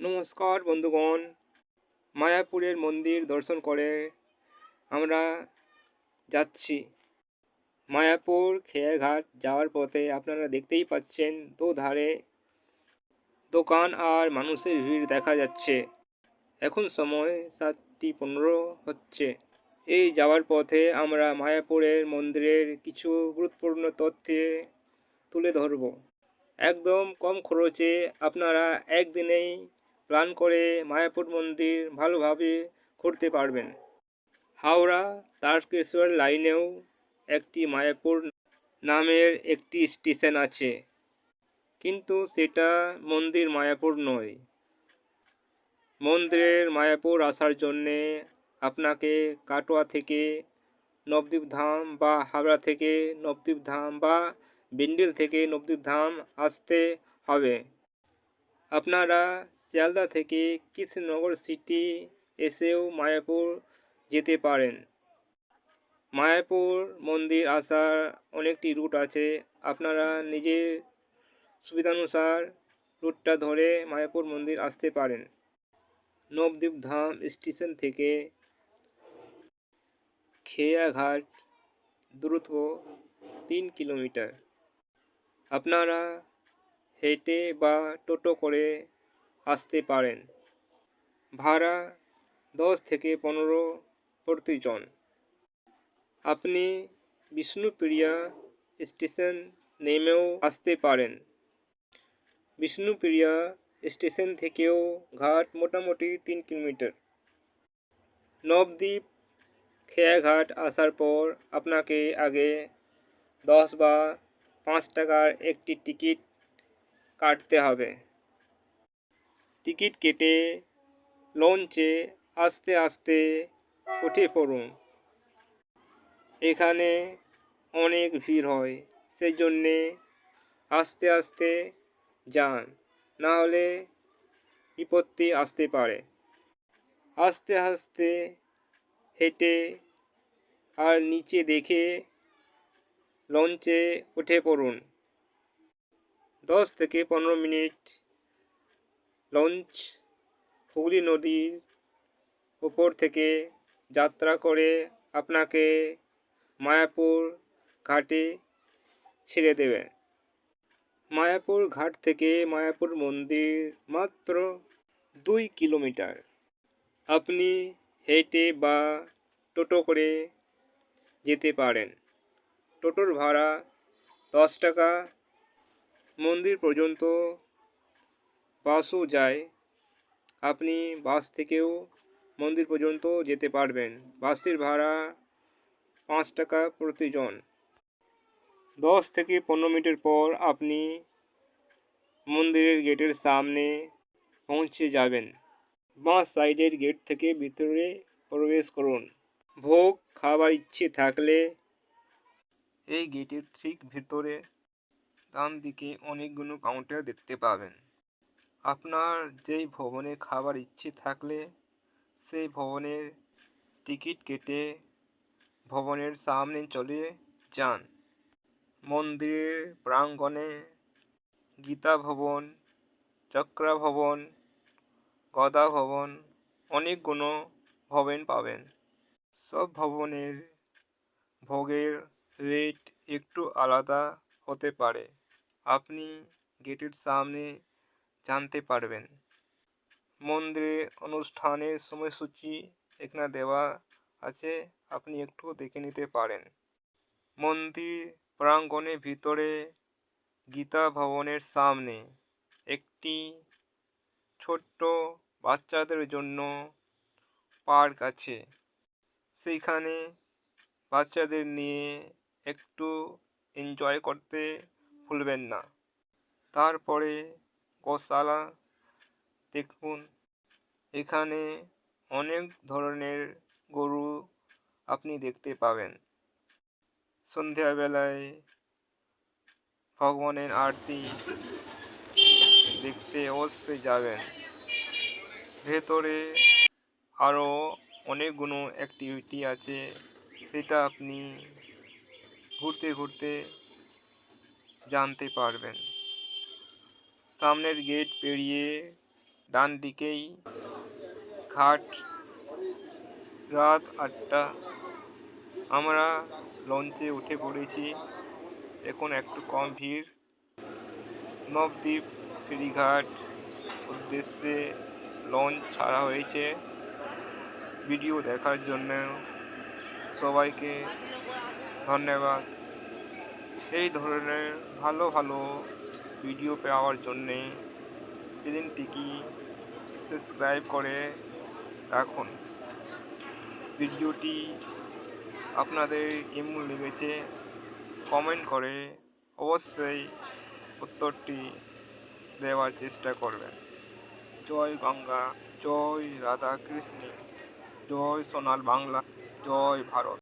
নমস্কার বন্ধুগণ, মায়াপুরের মন্দির দর্শন করে আমরা যাচ্ছি। মায়াপুর খেয়াঘাট যাওয়ার পথে আপনারা দেখতেই পাচ্ছেন দুধারে দোকান আর মানুষের ভিড় দেখা যাচ্ছে। এখন সময় 7:15 হচ্ছে। এই যাওয়ার পথে আমরা মায়াপুরের মন্দিরের কিছু গুরুত্বপূর্ণ তথ্য তুলে ধরব। একদম কম খরচে আপনারা একদিনেই প্ল্যান করে মায়াপুর মন্দির ভালোভাবে ঘুরতে পারবেন। হাওড়া তারকেশ্বর লাইনেও একটি মায়াপুর নামের একটি স্টেশন আছে, কিন্তু সেটা মন্দির মায়াপুর নয়। মন্দিরের মায়াপুর আসার জন্যে আপনাকে কাটোয়া থেকে নবদ্বীপ ধাম বা হাওড়া থেকে নবদ্বীপ ধাম বা ব্যান্ডেল থেকে নবদ্বীপ ধাম আসতে হবে। আপনারা শিয়ালদা থেকে কৃষ্ণনগর সিটি এসেও মায়াপুর যেতে পারেন। মায়াপুর মন্দির আসার অনেকটি রুট আছে, আপনারা নিজের সুবিধানুসার রুটটা ধরে মায়াপুর মন্দির আসতে পারেন। নবদ্বীপ ধাম স্টেশন থেকে খেয়াঘাট দূরত্ব 3 কিলোমিটার। আপনারা হেঁটে বা টোটো করে আসতে পারেন। ভাড়া 10 থেকে 15 প্রতিজন। আপনি বিষ্ণুপ্রিয়া স্টেশন নেমেও আসতে পারেন। বিষ্ণুপ্রিয়া স্টেশন থেকেও ঘাট মোটামুটি 3 কিলোমিটার। নবদ্বীপ খেয়াঘাট আসার পর আপনাকে আগে 10 বা 5 টাকার একটি টিকিট কাটতে হবে। টিকিট কেটে লঞ্চে আস্তে আস্তে উঠে পড়ুন। এখানে অনেক ভিড় হয়, সেই জন্যে আস্তে আস্তে যান, না হলে বিপত্তি আসতে পারে। আস্তে আস্তে হেঁটে আর নিচে দেখে লঞ্চে উঠে পড়ুন। 10 থেকে 15 মিনিট লঞ্চ হুগলি নদীর উপর থেকে যাত্রা করে আপনাকে মায়াপুর ঘাটে ছেড়ে দেবে। মায়াপুর ঘাট থেকে মায়াপুর মন্দির মাত্র 2 কিলোমিটার। আপনি হেঁটে বা টোটো করে যেতে পারেন। টোটোর ভাড়া 10 টাকা। মন্দির পর্যন্ত বাসও যায়, আপনি বাস থেকেও মন্দির পর্যন্ত যেতে পারবেন। বাসের ভাড়া 5 টাকা প্রতিজন। 10 থেকে 15 মিনিটের পর আপনি মন্দিরের গেটের সামনে পৌঁছে যাবেন। বাঁ সাইডের গেট থেকে ভিতরে প্রবেশ করুন। ভোগ খাবার ইচ্ছে থাকলে এই গেটের ঠিক ভিতরে ডান দিকে অনেকগুলো কাউন্টার দেখতে পাবেন। আপনার যেই ভবনে খাবার ইচ্ছে থাকলে সেই ভবনের টিকিট কেটে ভবনের সামনে চলে যান। মন্দিরের প্রাঙ্গণে গীতা ভবন, চক্রা ভবন, গদা ভবন, অনেকগুলো ভবন পাবেন। সব ভবনের ভোগের রেট একটু আলাদা হতে পারে, আপনি গেটের সামনে জানতে পারবেন। মন্দিরে অনুষ্ঠানের সময়সূচি এখানে দেওয়া আছে, আপনি একটু দেখে নিতে পারেন। মন্দির প্রাঙ্গণের ভিতরে গীতা ভবনের সামনে একটি ছোট্ট বাচ্চাদের জন্য পার্ক আছে, সেইখানে বাচ্চাদের নিয়ে একটু এনজয় করতে ভুলবেন না। তারপরে গোশালা দেখুন, এখানে অনেক ধরনের গরু আপনি দেখতে পাবেন। সন্ধ্যাবেলায় ভগবানের আরতি দেখতে অবশ্যই যাবেন। ভেতরে আরও অনেকগুলো অ্যাক্টিভিটি আছে, সেটা আপনি ঘুরতে ঘুরতে জানতে পারবেন। সামনের গেট পেরিয়ে ডান দিকেই ঘাট। রাত 8টা। আমরা লঞ্চে উঠে পড়েছি। এখন একটু কম ভিড়। নবদ্বীপ ফেরিঘাট উদ্দেশ্যে লঞ্চ ছাড়া হয়েছে। ভিডিও দেখার জন্য সবাইকে ধন্যবাদ। এই ধরনের ভালো ভালো ভিডিও পাওয়ার জন্যে চ্যানেলটিকে সাবস্ক্রাইব করে রাখুন। ভিডিওটি আপনাদের কেমন লেগেছে কমেন্ট করে অবশ্যই উত্তরটি দেওয়ার চেষ্টা করবেন। জয় গঙ্গা, জয় রাধা কৃষ্ণ, জয় সোনার বাংলা, জয় ভারত।